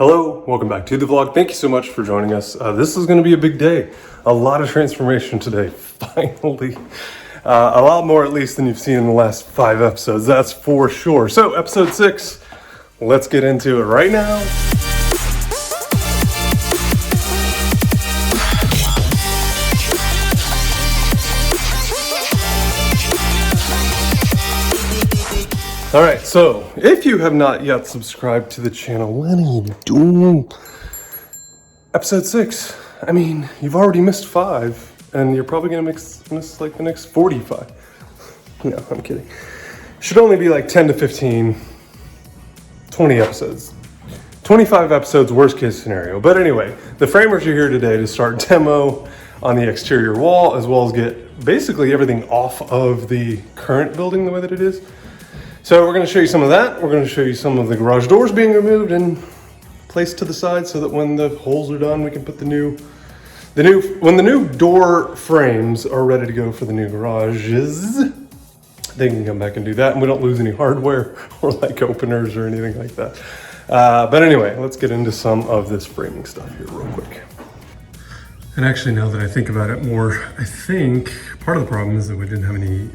Hello, welcome back to the vlog. Thank you so much for joining us. This is going to be a big day. A lot of transformation today, finally. A lot more at least than you've seen in the last 5 episodes, that's for sure. So episode 6, let's get into it right now. All right, so if you have not yet subscribed to the channel, what are you doing? Episode 6, I mean, you've already missed 5, and you're probably gonna miss like the next 45. No, I'm kidding. Should only be like 10 to 15, 20 episodes. 25 episodes, worst case scenario. But anyway, the framers are here today to start demo on the exterior wall, as well as get basically everything off of the current building the way that it is. So we're going to show you some of that. We're going to show you some of the garage doors being removed and placed to the side so that when the holes are done, we can put when the new door frames are ready to go for the new garages, they can come back and do that, and we don't lose any hardware or like openers or anything like that. But anyway, let's get into some of this framing stuff here real quick. And actually, now that I think about it more, I think part of the problem is that we didn't have any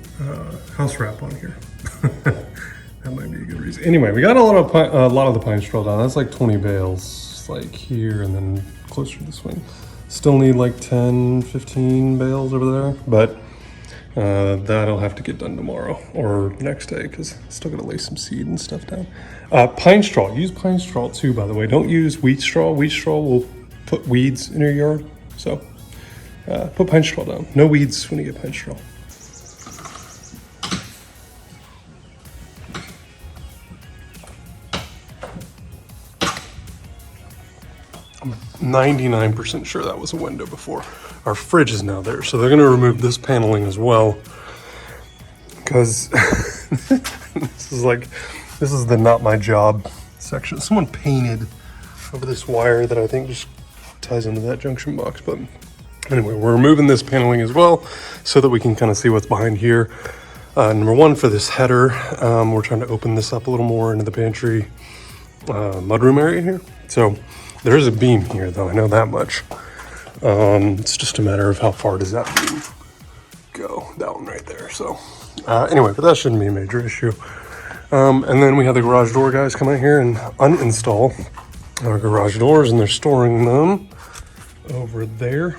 house wrap on here. That might be a good reason. Anyway, we got a lot of the pine straw down. That's like 20 bales, like here and then closer to the swing. Still need like 10, 15 bales over there, but that'll have to get done tomorrow or next day because still gotta lay some seed and stuff down. Pine straw, use pine straw too, by the way. Don't use wheat straw. Wheat straw will put weeds in your yard. So put pine straw down. No weeds when you get pine straw. I'm 99% sure that was a window before. Our fridge is now there, so they're gonna remove this paneling as well. Because this is the not my job section. Someone painted over this wire that I think just ties into that junction box. But anyway, we're removing this paneling as well so that we can kind of see what's behind here. Number one, for this header, we're trying to open this up a little more into the pantry mudroom area here. So there is a beam here, though, I know that much. It's just a matter of how far does that beam go. That one right there. So anyway, but that shouldn't be a major issue. And then we have the garage door guys come out here and uninstall our garage doors, and they're storing them over there.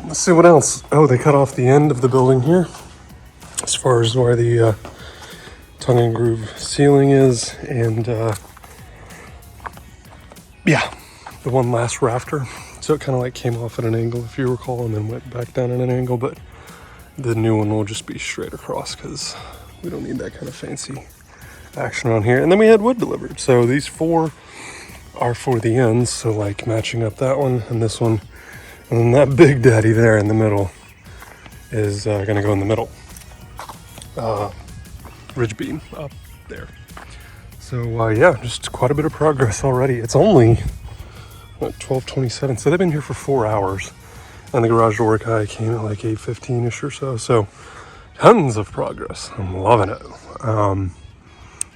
Let's see what else. Oh, they cut off the end of the building here as far as where the tongue and groove ceiling is, and yeah, the one last rafter. So it kind of like came off at an angle, if you recall, and then went back down at an angle, but the new one will just be straight across because we don't need that kind of fancy action on here. And then we had wood delivered. So these 4 are for the ends, so like matching up that one and this one. And then that big daddy there in the middle is gonna go in the middle. Ridge beam up there. So yeah, just quite a bit of progress already. It's only, what, 12:27, so they've been here for 4 hours. And the garage door guy came at like 8:15-ish or so. So tons of progress. I'm loving it.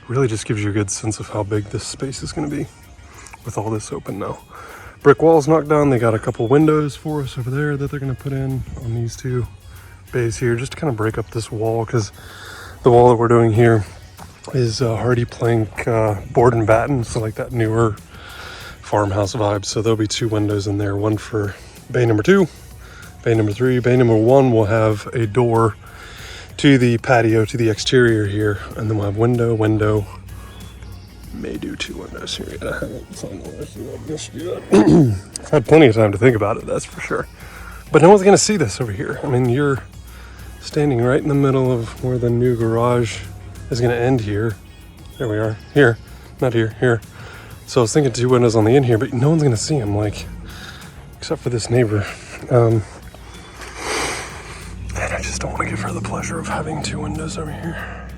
Really just gives you a good sense of how big this space is gonna be with all this open now. Brick walls knocked down. They got a couple windows for us over there that they're gonna put in on these 2 bays here, just to kind of break up this wall, because the wall that we're doing here is hardy plank board and batten, so like that newer farmhouse vibe. So there'll be 2 windows in there, one for bay number 2, bay number 3. Bay number 1 will have a door to the patio, to the exterior here, and then we'll have window. May do 2 windows here. I haven't finalized like this yet. I've had plenty of time to think about it, that's for sure. But no one's gonna see this over here. I mean, you're standing right in the middle of where the new garage is gonna end here. There we are. Here, not here, here. So I was thinking 2 windows on the end here, but no one's gonna see them, like, except for this neighbor. And I just don't want to give her the pleasure of having 2 windows over here.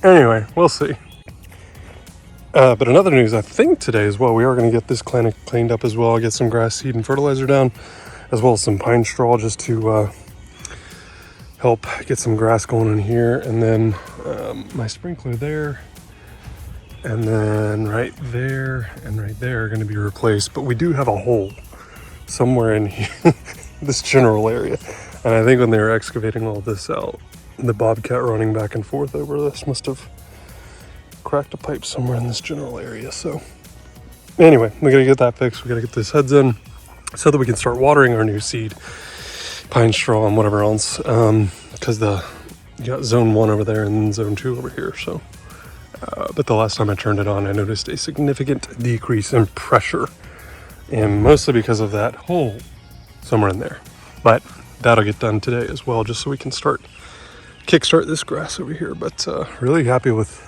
Anyway, we'll see. But another news, I think today as well, we are going to get this cleaned up as well. I'll get some grass seed and fertilizer down, as well as some pine straw just to help get some grass going in here. And then my sprinkler there And then right there and right there are going to be replaced. But we do have a hole somewhere in here, this general area. And I think when they were excavating all this out, the bobcat running back and forth over this must have cracked a pipe somewhere in this general area. So anyway, we got to get that fixed. We got to get these heads in so that we can start watering our new seed, pine straw and whatever else. Because you got zone 1 over there and then zone 2 over here. So. But the last time I turned it on, I noticed a significant decrease in pressure, and mostly because of that hole somewhere in there. But that'll get done today as well, just so we can kickstart this grass over here. But really happy with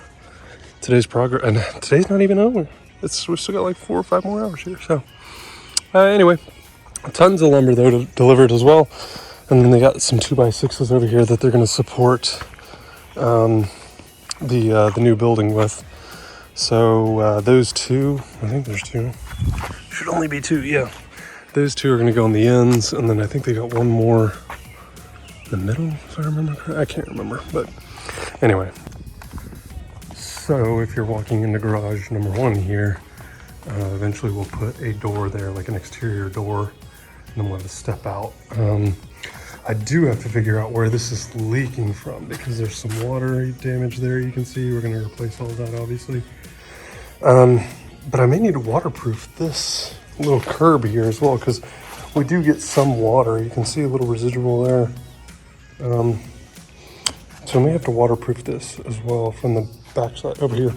today's progress, and today's not even over. We still got like 4 or 5 more hours here. So anyway, tons of lumber though delivered as well, and then they got some 2x6s over here that they're going to support. The new building with. So those 2, I think there's 2, should only be 2, yeah. Those 2 are going to go on the ends, and then I think they got one more in the middle, if I remember correctly. I can't remember, but anyway. So if you're walking into garage number 1 here, eventually we'll put a door there, like an exterior door, and then we'll have to step out. I do have to figure out where this is leaking from, because there's some water damage there. You can see we're going to replace all that, obviously. But I may need to waterproof this little curb here as well, because we do get some water. You can see a little residual there. So I may have to waterproof this as well from the back side over here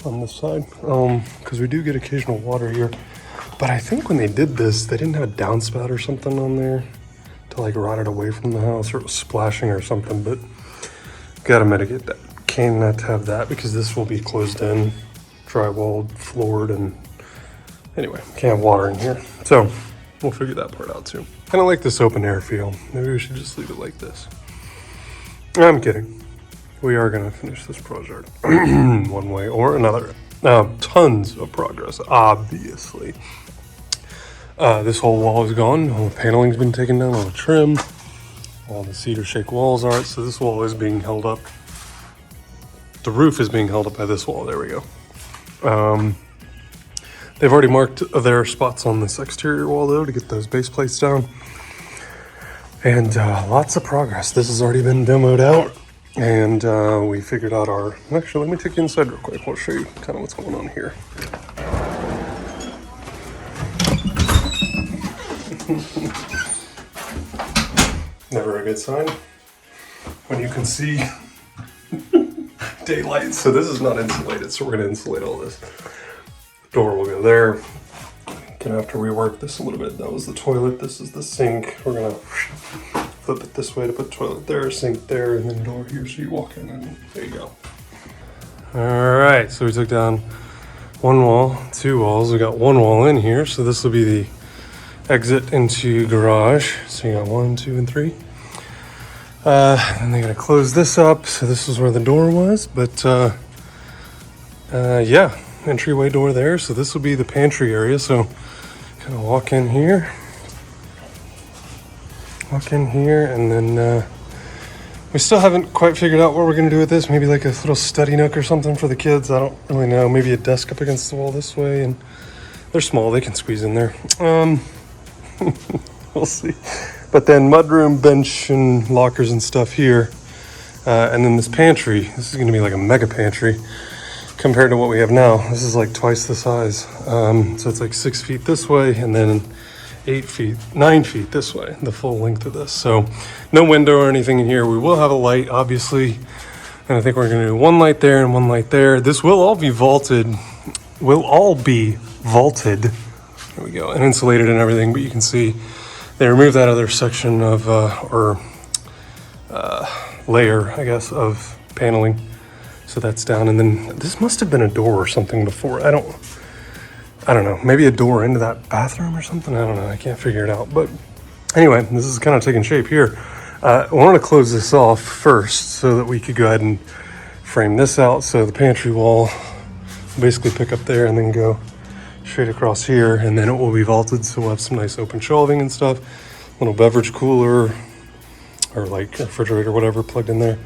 on this side, because we do get occasional water here. But I think when they did this, they didn't have a downspout or something on there to like rot it away from the house, or it was splashing or something. But gotta mitigate that. Can't not have that, because this will be closed in, drywalled, floored, and anyway, can't have water in here. So we'll figure that part out too. Kind of like this open air feel. Maybe we should just leave it like this. I'm kidding. We are gonna finish this project one way or another. Tons of progress, obviously. This whole wall is gone. All the paneling's been taken down, all the trim, all the cedar shake walls are. So this wall is being held up. The roof is being held up by this wall. There we go. They've already marked their spots on this exterior wall though to get those base plates down. And lots of progress. This has already been demoed out, and we figured out our. Actually, let me take you inside real quick. I'll show you kind of what's going on here. Never a good sign when you can see daylight. So this is not insulated, so we're going to insulate all this. Door will go there. Gonna have to rework this a little bit. That was the toilet. This is the sink. We're gonna flip it this way to put toilet there, sink there, and then door here so you walk in, and there you go. All right, so we took down one wall, 2 walls. We got 1 wall in here, so this will be the exit into garage. So you got 1, 2, and 3. And they're gonna close this up. So this is where the door was, but yeah, entryway door there. So this will be the pantry area. So kind of walk in here, and then we still haven't quite figured out what we're gonna do with this. Maybe like a little study nook or something for the kids. I don't really know. Maybe a desk up against the wall this way, and they're small, they can squeeze in there. We'll see. But then mudroom, bench, and lockers and stuff here. And then this pantry. This is gonna be like a mega pantry compared to what we have now. This is like twice the size. So it's like 6 feet this way, and then 9 feet this way, the full length of this. So no window or anything in here. We will have a light, obviously. And I think we're gonna do 1 light there and 1 light there. This will all be vaulted. There we go, and insulated and everything, but you can see they removed that other section of, layer, I guess, of paneling. So that's down, and then this must have been a door or something before. I don't know, maybe a door into that bathroom or something. I don't know, I can't figure it out. But anyway, this is kind of taking shape here. I wanted to close this off first so that we could go ahead and frame this out. So the pantry wall will basically pick up there and then go straight across here, and then it will be vaulted. So we'll have some nice open shelving and stuff, little beverage cooler or like a refrigerator, whatever, plugged in there.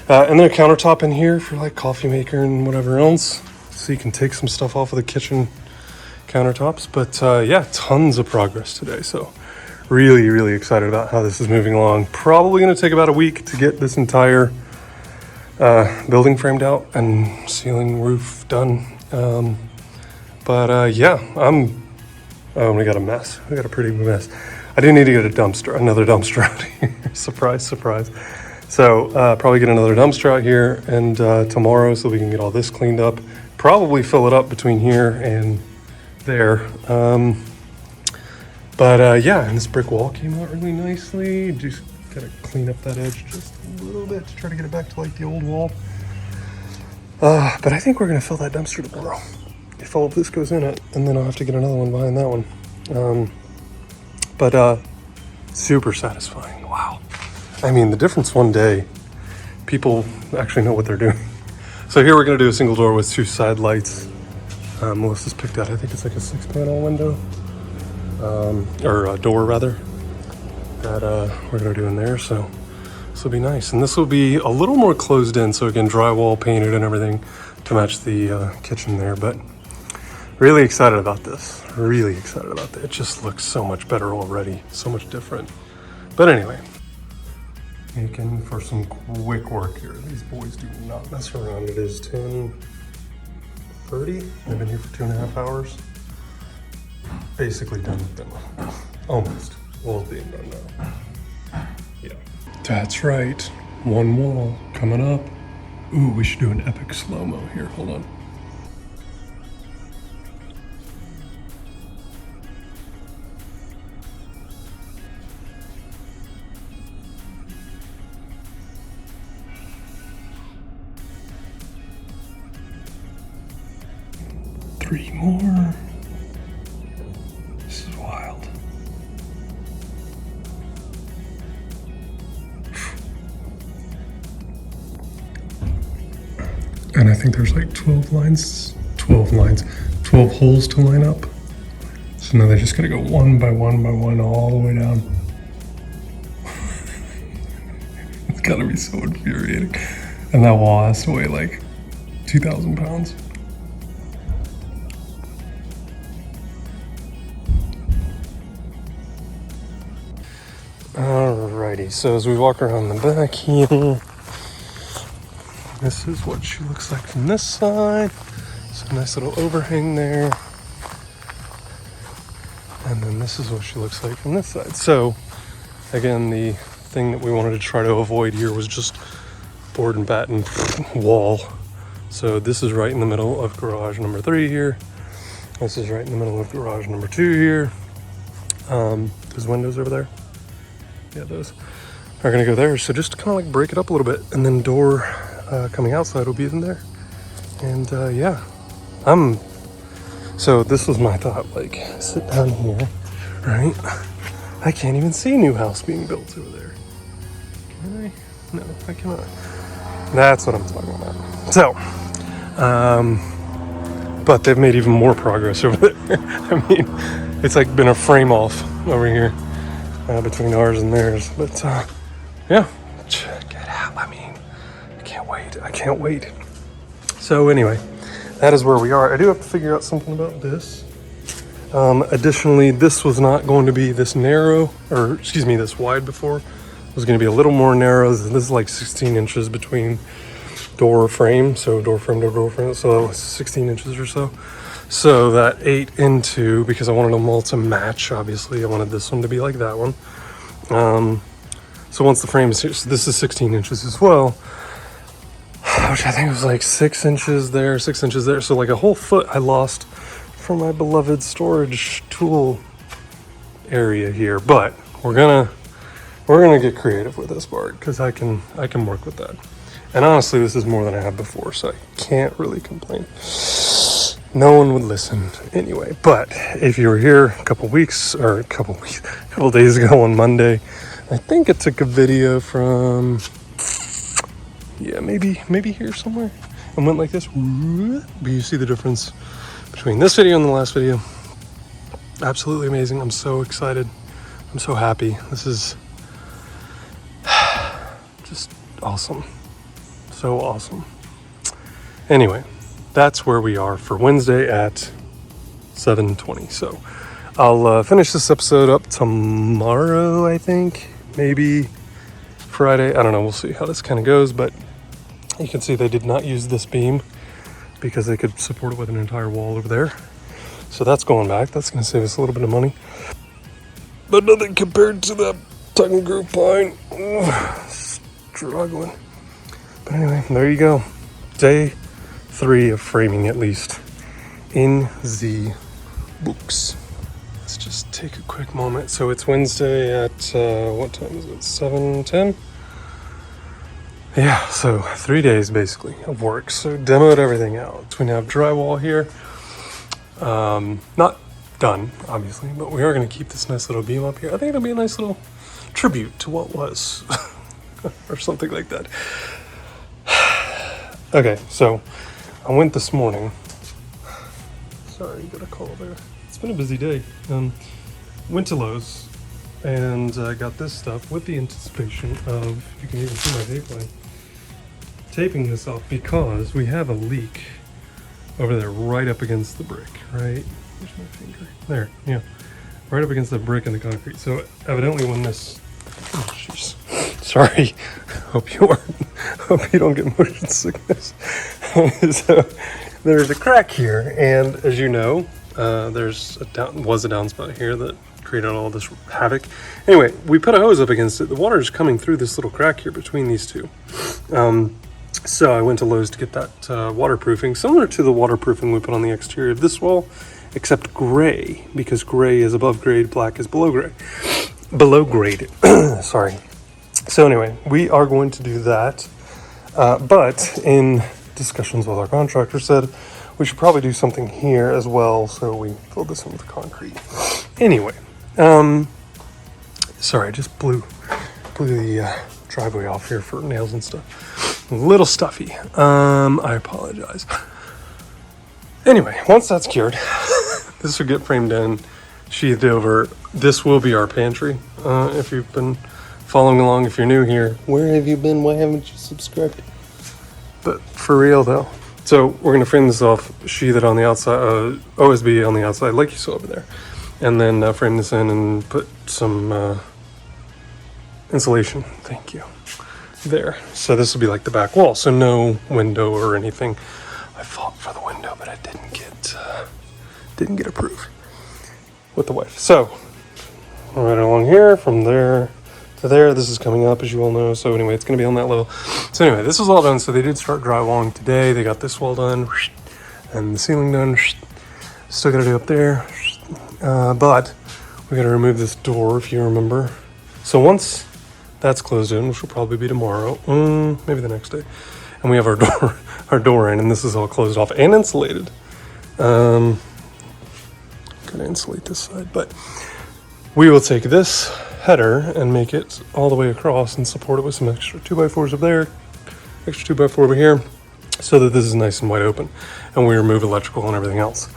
And then a countertop in here for like coffee maker and whatever else. so you can take some stuff off of the kitchen countertops. But yeah, tons of progress today. So really, really excited about how this is moving along. Probably going to take about a week to get this entire building framed out and ceiling, roof done. But yeah, oh, we got a mess. We got a pretty mess. I do need to get another dumpster out here. Surprise, surprise. So probably get another dumpster out here and tomorrow, so we can get all this cleaned up. Probably fill it up between here and there. But yeah, and this brick wall came out really nicely. Just gotta clean up that edge just a little bit to try to get it back to like the old wall. But I think we're gonna fill that dumpster tomorrow if all of this goes in it, and then I'll have to get another one behind that one. But super satisfying. Wow. I mean, the difference one day, people actually know what they're doing. So here we're gonna do a single door with 2 side lights. Melissa's picked out, I think it's like a 6-panel window, or a door rather, that we're gonna do in there. So this will be nice. And this will be a little more closed in. So again, drywall painted and everything to match the kitchen there. But really excited about this. Really excited about that. It just looks so much better already. So much different. But anyway, making for some quick work here. These boys do not mess around. It is 10:30. I've been here for 2.5 hours. Basically done with them. Almost. Wall's being done now. Yeah. That's right. One wall coming up. Ooh, we should do an epic slow-mo here. Hold on. Three more. This is wild. And I think there's like 12 holes to line up. So now they're just gonna go one by one by one all the way down. It's gotta be so infuriating. And that wall has to weigh like 2,000 pounds. Alrighty, so as we walk around the back here, this is what she looks like from this side. So nice little overhang there. And then this is what she looks like from this side. So again, the thing that we wanted to try to avoid here was just board and batten wall. So this is right in the middle of garage number 3 here. This is right in the middle of garage number 2 here. Those windows over there. Yeah, those are gonna go there. So just kind of like break it up a little bit, and then door coming outside will be in there. And yeah, so this was my thought, like sit down here, right? I can't even see new house being built over there. Can I? No, I cannot. That's what I'm talking about. So, but they've made even more progress over there. I mean, it's like been a frame off over here. Between ours and theirs, but yeah, check it out. I mean, I can't wait. So anyway, that is where we are. I do have to figure out something about this. Additionally, this was not going to be this narrow, or excuse me, this wide before. It was going to be a little more narrow. This is like 16 inches between door frame, so door frame to door frame, so that was 16 inches or so. So that 8 into, because I wanted them all to match, obviously I wanted this one to be like that one. So once the frame is here, so this is 16 inches as well, which I think was like 6 inches there, 6 inches there. So like a whole foot I lost from my beloved storage tool area here. But we're gonna get creative with this part, because I can work with that. And honestly, this is more than I had before, so I can't really complain. No one would listen anyway. But if you were here a couple days ago on Monday, I think I took a video from, yeah, maybe here somewhere, and went like this. But you see the difference between this video and the last video. Absolutely amazing. I'm so excited. I'm so happy. This is just awesome. So awesome. Anyway, that's where we are for Wednesday at 7:20. So I'll finish this episode up tomorrow, I think, maybe Friday. I don't know, we'll see how this kind of goes, but you can see they did not use this beam because they could support it with an entire wall over there. So that's going back. That's going to save us a little bit of money, but nothing compared to that Titan Group pine. Struggling. But anyway, there you go. Day 3 of framing, at least, in the books. Let's just take a quick moment. So it's Wednesday at, what time is it? 7:10? Yeah, so 3 days basically of work. So demoed everything out. So we now have drywall here. Not done, obviously, but we are going to keep this nice little beam up here. I think it'll be a nice little tribute to what was, or something like that. Okay, so I went this morning. Sorry, got a call there. It's been a busy day. Went to Lowe's and got this stuff with the anticipation of, you can even see my tape line, taping this off because we have a leak over there right up against the brick, right? Where's my finger? There, yeah. Right up against the brick and the concrete. So evidently when this, oh jeez, sorry, hope you don't get motion sickness. So there's a crack here, and as you know, was a downspout here that created all this havoc. Anyway, we put a hose up against it. The water is coming through this little crack here between these two. So I went to Lowe's to get that waterproofing, similar to the waterproofing we put on the exterior of this wall, except gray, because gray is above grade, black is below grade. Sorry. So anyway, we are going to do that, but in discussions with our contractor said we should probably do something here as well, so we filled this in with concrete. Anyway, sorry, I just blew the driveway off here for nails and stuff. A little stuffy. I apologize. Anyway, once that's cured, this will get framed in, sheathed over. This will be our pantry. If you've been following along, if you're new here, where have you been? Why haven't you subscribed? But for real though. So we're gonna frame this off, sheathe it on the outside, OSB on the outside, like you saw over there, and then frame this in and put some insulation. Thank you. There. So this will be like the back wall, so no window or anything. I fought for the window, but I didn't get approved with the wife. So right along here, from there to there, this is coming up, as you all know. So anyway, it's going to be on that level. So anyway, this is all done. So they did start drywalling today. They got this wall done and the ceiling done. Still got to do up there, but we got to remove this door, if you remember. So once that's closed in, which will probably be tomorrow, maybe the next day, and we have our door in, and this is all closed off and insulated. Gonna insulate this side, but we will take this header and make it all the way across and support it with some extra 2x4s up there, extra 2x4 over here, so that this is nice and wide open, and we remove electrical and everything else.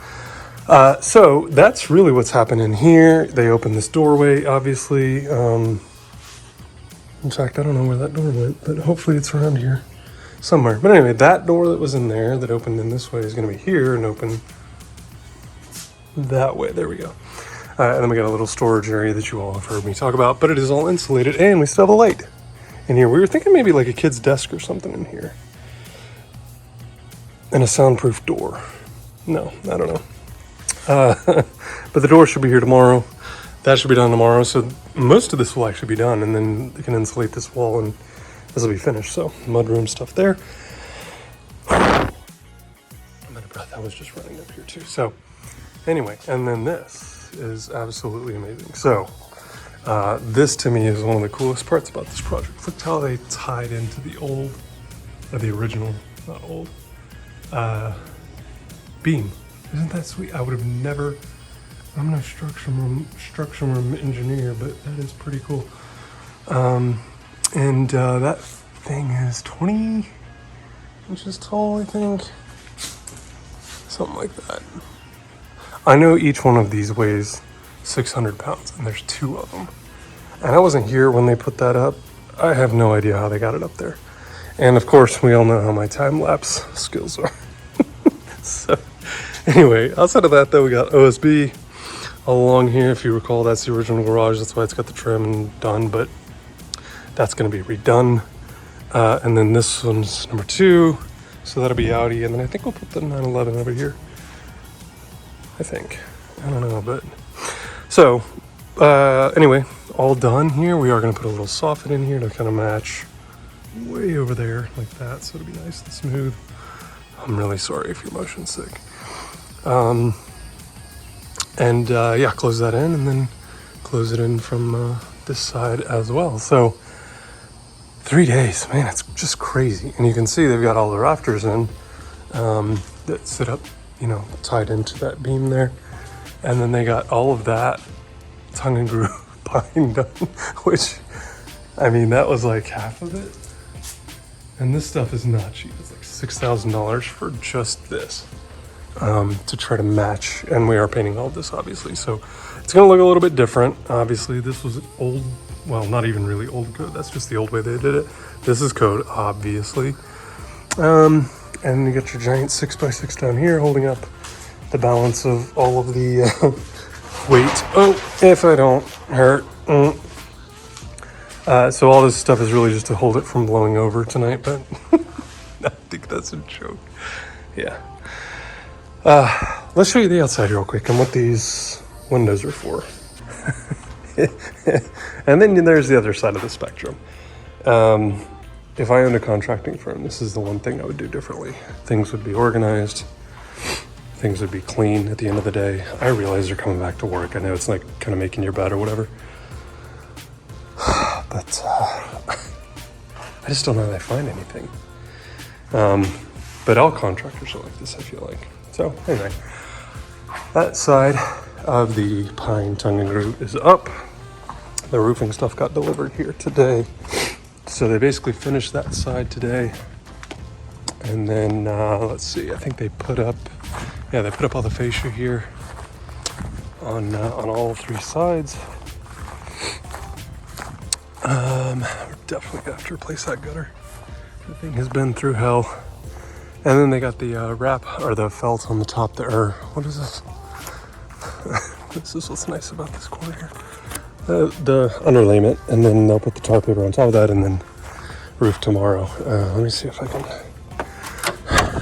So that's really what's happening here. They opened this doorway, obviously. In fact, I don't know where that door went, but hopefully it's around here somewhere. But anyway, that door that was in there that opened in this way is going to be here and open that way. There we go. And then we got a little storage area that you all have heard me talk about, but it is all insulated, and we still have a light in here. We were thinking maybe like a kid's desk or something in here. And a soundproof door. No, I don't know. But the door should be here tomorrow. That should be done tomorrow. So most of this will actually be done, and then they can insulate this wall and this will be finished. So mudroom stuff there. I'm out of breath. I was just running up here too. So anyway, and then this is absolutely amazing. So this to me is one of the coolest parts about this project. Look how they tied into the original, not old, beam. Isn't that sweet? I would have never, I'm not a structure room engineer, but that is pretty cool. That thing is 20 inches tall, I think. Something like that. I know each one of these weighs 600 pounds, and there's 2 of them. And I wasn't here when they put that up. I have no idea how they got it up there. And of course, we all know how my time-lapse skills are. So anyway, outside of that though, we got OSB all along here. If you recall, that's the original garage. That's why it's got the trim done, but that's going to be redone. And then this one's number 2. So that'll be Audi. And then I think we'll put the 911 over here. I think. I don't know, but... So, anyway, all done here. We are going to put a little soffit in here to kind of match way over there like that. So it'll be nice and smooth. I'm really sorry if you're motion sick. Yeah, close that in and then close it in from this side as well. So 3 days, man, it's just crazy. And you can see they've got all the rafters in that sit up, you know, tied into that beam there. And then they got all of that tongue and groove pine done, which, I mean, that was like half of it. And this stuff is not cheap. It's like $6,000 for just this to try to match. And we are painting all this, obviously. So it's going to look a little bit different. Obviously, this was old, well, not even really old code. That's just the old way they did it. This is code, obviously. And you got your giant 6x6 down here holding up the balance of all of the weight. Oh, if I don't hurt. So all this stuff is really just to hold it from blowing over tonight, but I think that's a joke. Yeah. Let's show you the outside real quick and what these windows are for. And then there's the other side of the spectrum. If I owned a contracting firm, this is the one thing I would do differently. Things would be organized. Things would be clean at the end of the day. I realize you're coming back to work. I know it's like kind of making your bed or whatever. But I just don't know that I find anything. But all contractors are like this, I feel like. So anyway, that side of the pine tongue and groove is up. The roofing stuff got delivered here today. So they basically finished that side today. And then, let's see, I think they put up all the fascia here on all 3 sides. We're definitely gonna have to replace that gutter. The thing has been through hell. And then they got the wrap, or the felt on the top there. What is this? This is what's nice about this corner here. The underlayment, and then they'll put the tar paper on top of that and then roof tomorrow. Let me see if I can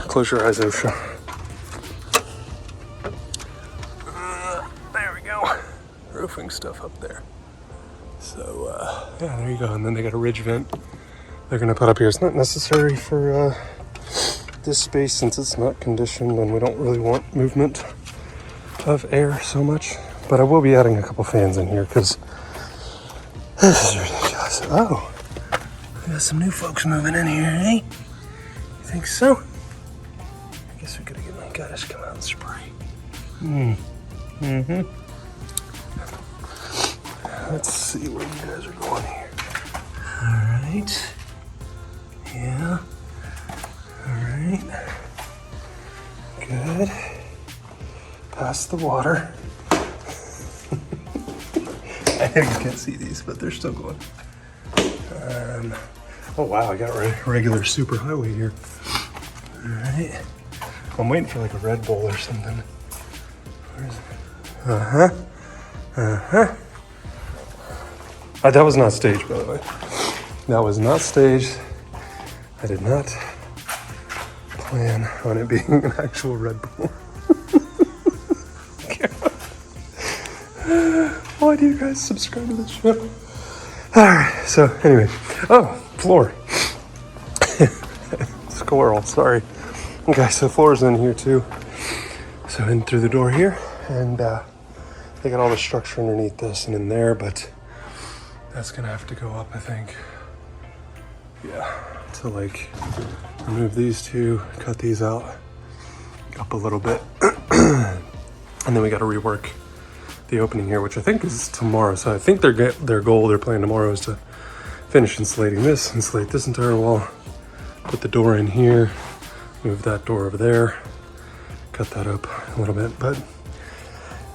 close your eyes, Osha. There we go. Roofing stuff up there. So, yeah, there you go. And then they got a ridge vent they're going to put up here. It's not necessary for this space since it's not conditioned and we don't really want movement of air so much. But I will be adding a couple fans in here because this is ridiculous. Oh, we got some new folks moving in here, eh? You think so? I guess we gotta get my guys to come out and spray. Let's see where you guys are going here. All right. Yeah. All right. Good. Past the water. I know you can't see these, but they're still going. Oh wow, I got regular super highway here. All right. I'm waiting for like a Red Bull or something. Where is it? That was not staged, by the way. That was not staged. I did not plan on it being an actual Red Bull. Why do you guys subscribe to this channel? Alright, so anyway. Oh, floor. Squirrel, sorry. Okay, so floor's in here too. So in through the door here. And they got all the structure underneath this and in there, but that's gonna have to go up, I think. Yeah, to like remove these two, cut these out up a little bit. And then we gotta rework the opening here, which I think is tomorrow. So I think their goal, their plan tomorrow is to finish insulating this, insulate this entire wall, put the door in here, move that door over there, cut that up a little bit. But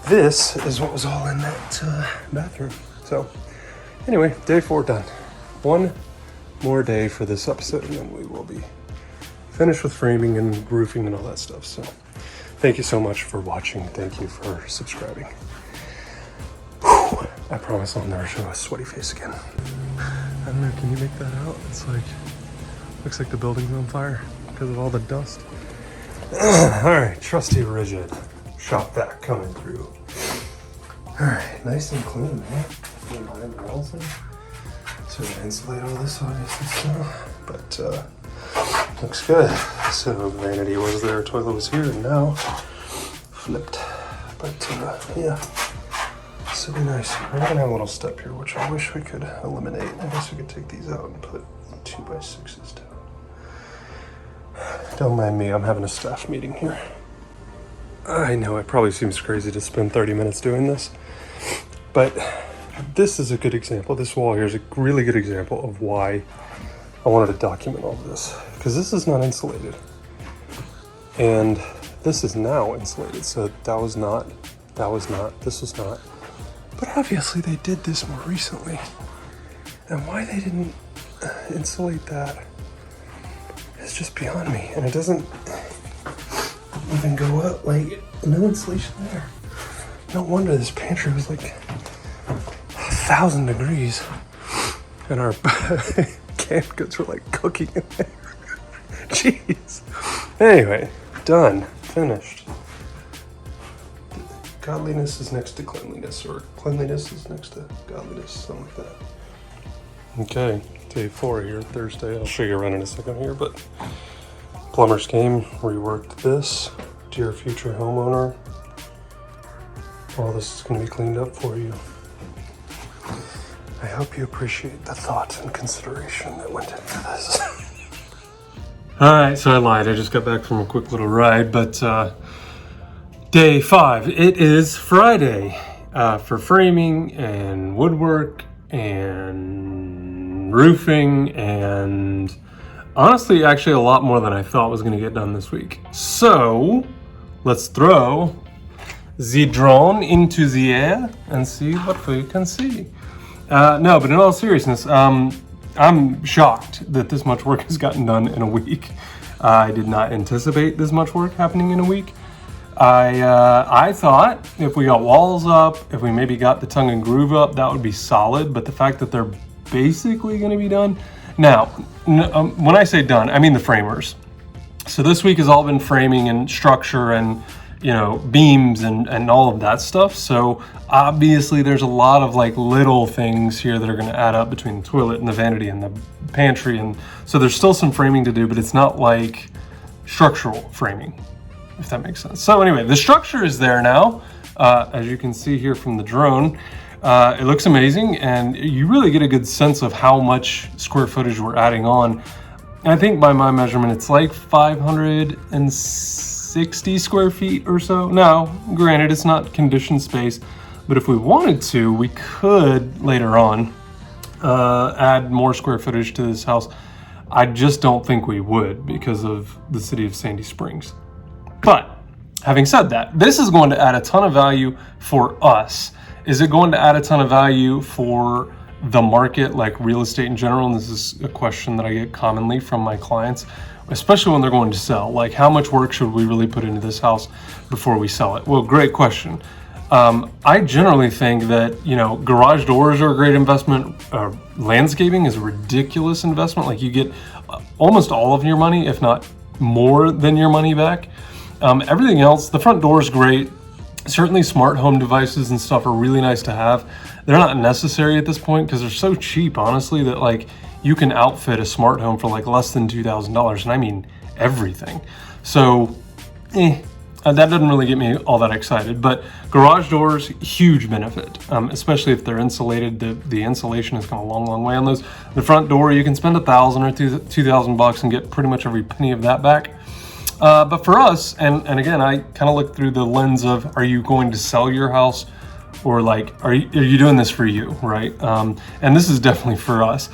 this is what was all in that bathroom. So anyway, day 4 done. One more day for this episode and then we will be finished with framing and roofing and all that stuff. So Thank you so much for watching. Thank you for subscribing. Whew. I promise I'll never show a sweaty face again. I don't know, can you make that out? It's like, looks like the building's on fire because of all the dust. All right, trusty rigid shop vac coming through. All right, nice and clean, man. Behind the walls in. So I insulate all this obviously still, but looks good. So vanity was there, toilet was here, and now flipped. But yeah, this will be nice. We're gonna have a little step here, which I wish we could eliminate. I guess we could take these out and put 2x6s down. Don't mind me, I'm having a staff meeting here. I know it probably seems crazy to spend 30 minutes doing this, but this is a good example. This wall here is a really good example of why I wanted to document all of this, because this is not insulated. And this is now insulated, so that was not, this was not. But obviously they did this more recently. And why they didn't insulate that is just beyond me. And it doesn't even go up, like, no insulation there. No wonder this pantry was like 1,000 degrees. And our canned goods were like cooking in there. Jeez. Anyway, done, finished. Godliness is next to cleanliness, or cleanliness is next to godliness, something like that. Okay, day 4 here, Thursday. I'll show you around in a second here, but plumbers came, reworked this. Dear future homeowner, all this is going to be cleaned up for you. I hope you appreciate the thought and consideration that went into this. All right, so I lied. I just got back from a quick little ride, but day 5. It is Friday for framing and woodwork and roofing and honestly, actually a lot more than I thought was going to get done this week. So let's throw the drone into the air and see what we can see. No, but in all seriousness, I'm shocked that this much work has gotten done in a week. I did not anticipate this much work happening in a week. I thought if we got walls up, if we maybe got the tongue and groove up, that would be solid. But the fact that they're basically going to be done. Now, when I say done, I mean the framers. So this week has all been framing and structure and, you know, beams and all of that stuff. So obviously there's a lot of like little things here that are going to add up between the toilet and the vanity and the pantry. And so there's still some framing to do, but it's not like structural framing, if that makes sense. So anyway, the structure is there now. As you can see here from the drone, it looks amazing, and you really get a good sense of how much square footage we're adding on. I think by my measurement, it's like 560 square feet or so. Now, granted, it's not conditioned space, but if we wanted to, we could later on add more square footage to this house. I just don't think we would because of the city of Sandy Springs. But having said that, this is going to add a ton of value for us. Is it going to add a ton of value for the market, like real estate in general? And this is a question that I get commonly from my clients, especially when they're going to sell. Like, how much work should we really put into this house before we sell it? Well, great question. I generally think that, you know, garage doors are a great investment. Landscaping is a ridiculous investment. Like, you get almost all of your money, if not more than your money back. Everything else, the front door is great. Certainly smart home devices and stuff are really nice to have. They're not necessary at this point because they're so cheap, honestly, that like you can outfit a smart home for like less than $2,000, and I mean everything. So, that doesn't really get me all that excited. But garage doors, huge benefit, especially if they're insulated. The insulation has come a long, long way on those. The front door, you can spend $1,000 or $2,000 and get pretty much every penny of that back. But for us, and again, I kind of look through the lens of, are you going to sell your house, or like, are you doing this for you, right? And this is definitely for us.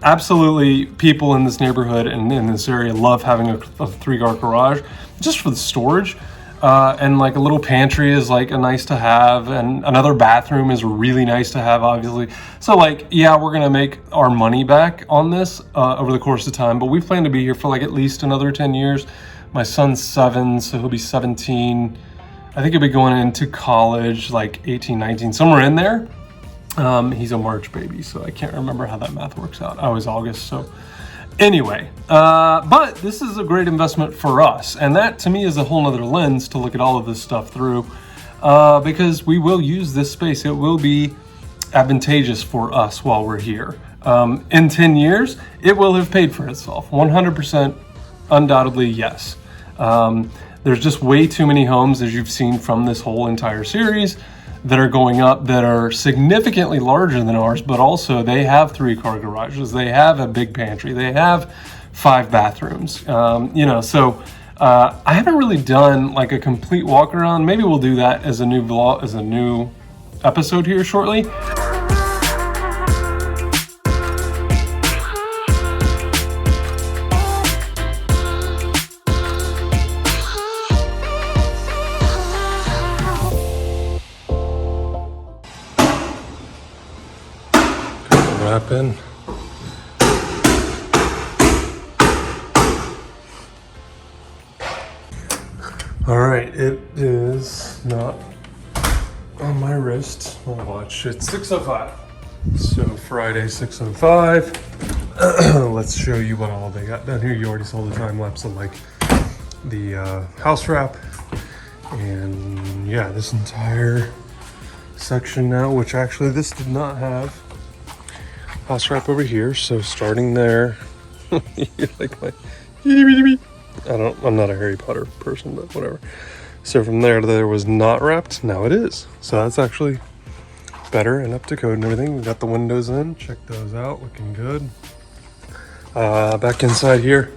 Absolutely, people in this neighborhood and in this area love having a 3-car garage just for the storage. And like a little pantry is like a nice to have, and another bathroom is really nice to have, obviously. So like, yeah, we're gonna make our money back on this over the course of time, but we plan to be here for like at least another 10 years. My son's 7, so he'll be 17. I think he'll be going into college like 18, 19, somewhere in there. He's a March baby, so I can't remember how that math works out. I was August, so anyway. But this is a great investment for us, and that to me is a whole nother lens to look at all of this stuff through, because we will use this space. It will be advantageous for us while we're here. In 10 years, it will have paid for itself. 100%, undoubtedly, yes. There's just way too many homes, as you've seen from this whole entire series, that are going up that are significantly larger than ours, but also they have 3-car garages, they have a big pantry, they have 5 bathrooms. So I haven't really done like a complete walk around. Maybe we'll do that as a new vlog, as a new episode here shortly. Wrap in. All right, it is not on my wrist, my watch. It's 6:05. So Friday, 6:05. Let's show you what all they got done here. You already saw the time lapse of like the house wrap, and yeah, this entire section now, which actually this did not have house wrap over here. So starting there, you like my, I'm not a Harry Potter person, but whatever. So from there to there was not wrapped. Now it is. So that's actually better and up to code and everything. We got the windows in. Check those out. Looking good. Back inside here.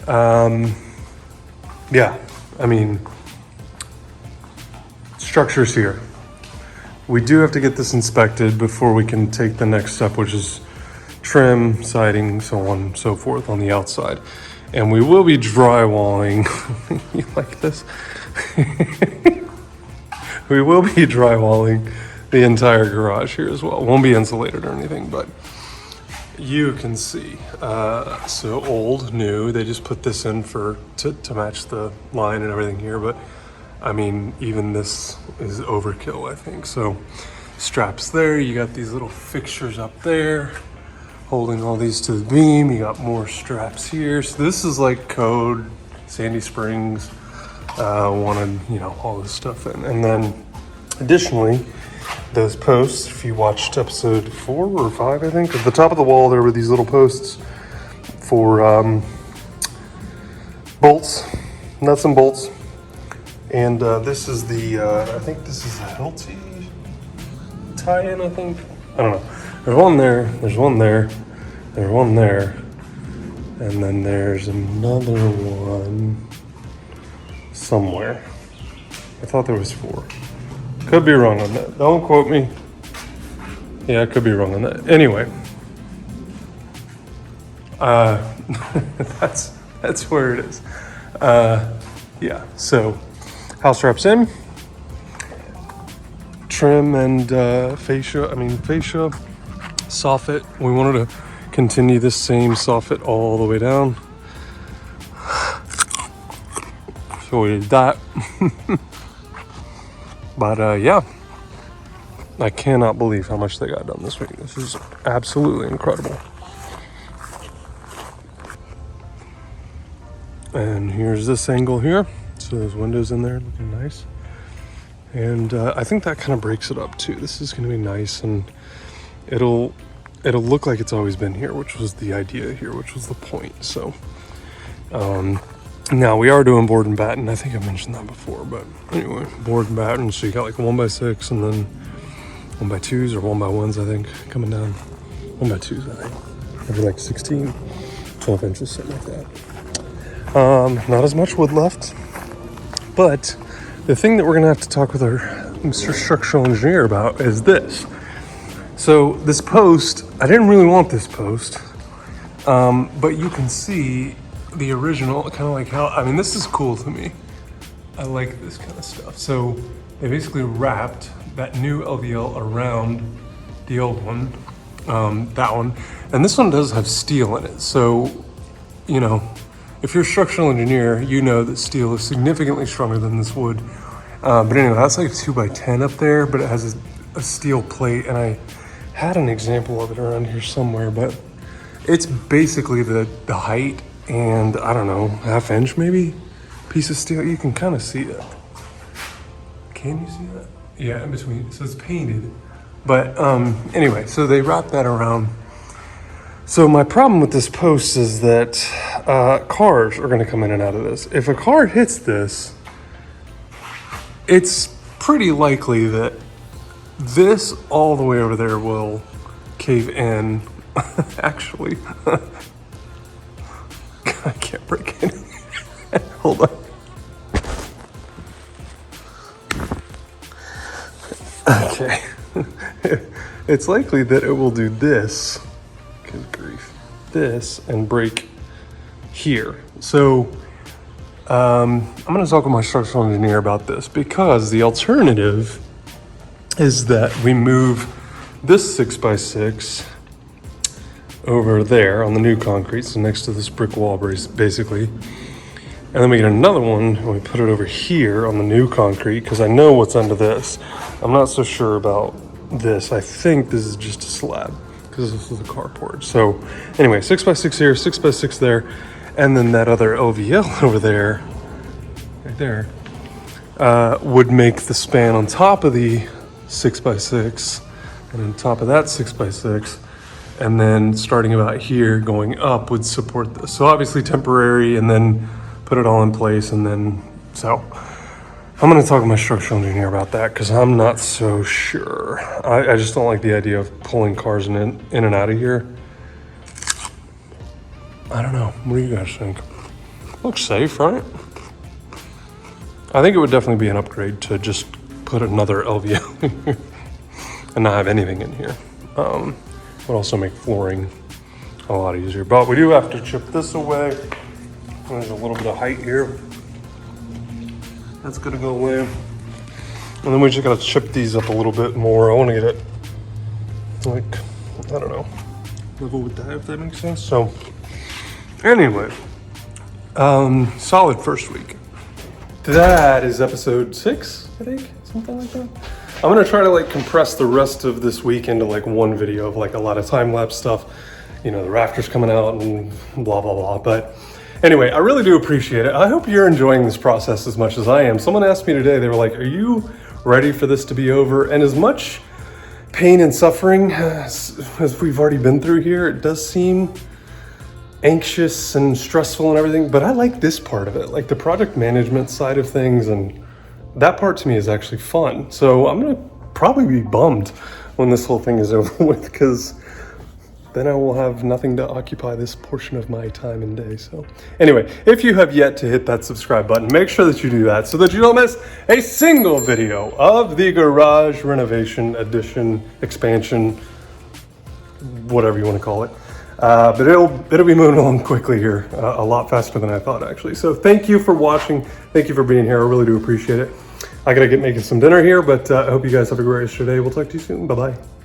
Yeah, I mean, structure's here. We do have to get this inspected before we can take the next step, which is trim, siding, so on and so forth on the outside. And we will be drywalling. You like this? We will be drywalling the entire garage here as well. It won't be insulated or anything, but you can see. So old, new. They just put this in to match the line and everything here, but I mean, even this is overkill, I think. So straps there, you got these little fixtures up there holding all these to the beam. You got more straps here. So this is like code, Sandy Springs, wanted, all this stuff in. And then additionally, those posts, if you watched episode 4 or 5, I think, at the top of the wall, there were these little posts for bolts, nuts and bolts. And this is the, I think this is a Hilti tie-in, I think. I don't know. There's one there, there's one there, there's one there, and then there's another one somewhere. I thought there was 4. Could be wrong on that. Don't quote me. Yeah, I could be wrong on that. Anyway. That's where it is. Yeah, so house wraps in, trim and fascia, soffit. We wanted to continue this same soffit all the way down. So we did that. But yeah, I cannot believe how much they got done this week. This is absolutely incredible. And here's this angle here. So there's windows in there looking nice. And I think that kind of breaks it up too. This is going to be nice, and it'll look like it's always been here, which was the idea here, which was the point. So now we are doing board and batten. I think I mentioned that before, but anyway, board and batten. So you got like a 1x6 and then 1x2s or 1x1s, I think, coming down. 1x2s, I think. Maybe like 16, 12 inches, something like that. Not as much wood left, but the thing that we're gonna have to talk with our Mr. Structural Engineer about is this. So this post, I didn't really want this post, but you can see the original, kind of like how, this is cool to me. I like this kind of stuff. So they basically wrapped that new LVL around the old one, that one. And this one does have steel in it. So, if you're a structural engineer, you know that steel is significantly stronger than this wood. But anyway, that's like 2x10 up there, but it has a steel plate, and I had an example of it around here somewhere, but it's basically the height and I don't know, ½ inch maybe, piece of steel. You can kind of see it. Can you see that? Yeah, in between. So it's painted. But anyway, so they wrap that around. So my problem with this post is that cars are gonna come in and out of this. If a car hits this, it's pretty likely that this all the way over there will cave in. Actually, I can't break it. Hold on. Okay. It's likely that it will do this. Good grief. This and break here. So I'm going to talk with my structural engineer about this, because the alternative is that we move this 6x6 over there on the new concrete, so next to this brick wall basically, and then we get another one and we put it over here on the new concrete, because I know what's under this. I'm not so sure about this. I think this is just a slab, because this is a carport. So anyway, 6x6 here, 6x6 there, and then that other LVL over there, right there, would make the span on top of the 6x6 and on top of that 6x6, and then starting about here going up would support this. So obviously temporary, and then put it all in place, and then, so I'm gonna talk to my structural engineer about that, because I'm not so sure. I just don't like the idea of pulling cars in and out of here. I don't know, what do you guys think? Looks safe, right? I think it would definitely be an upgrade to just put another LVL in here and not have anything in here. Would also make flooring a lot easier. But we do have to chip this away. There's a little bit of height here. That's gonna go away. And then we just gotta chip these up a little bit more. I wanna get it like, I don't know, level with that, if that makes sense. So anyway, solid first week. That is episode 6, I think, something like that. I'm gonna try to like compress the rest of this week into like one video of like a lot of time-lapse stuff, you know, the rafters coming out and blah, blah, blah. But anyway, I really do appreciate it. I hope you're enjoying this process as much as I am. Someone asked me today, they were like, are you ready for this to be over? And as much pain and suffering as we've already been through here, it does seem anxious and stressful and everything, but I like this part of it, like the project management side of things, and that part to me is actually fun. So I'm gonna probably be bummed when this whole thing is over with, because then I will have nothing to occupy this portion of my time and day. So anyway, if you have yet to hit that subscribe button, make sure that you do that so that you don't miss a single video of the garage renovation, addition, expansion, whatever you want to call it. But it'll be moving along quickly here, a lot faster than I thought, actually. So thank you for watching. Thank you for being here. I really do appreciate it. I gotta get making some dinner here, but I hope you guys have a great rest of your day. We'll talk to you soon. Bye-bye.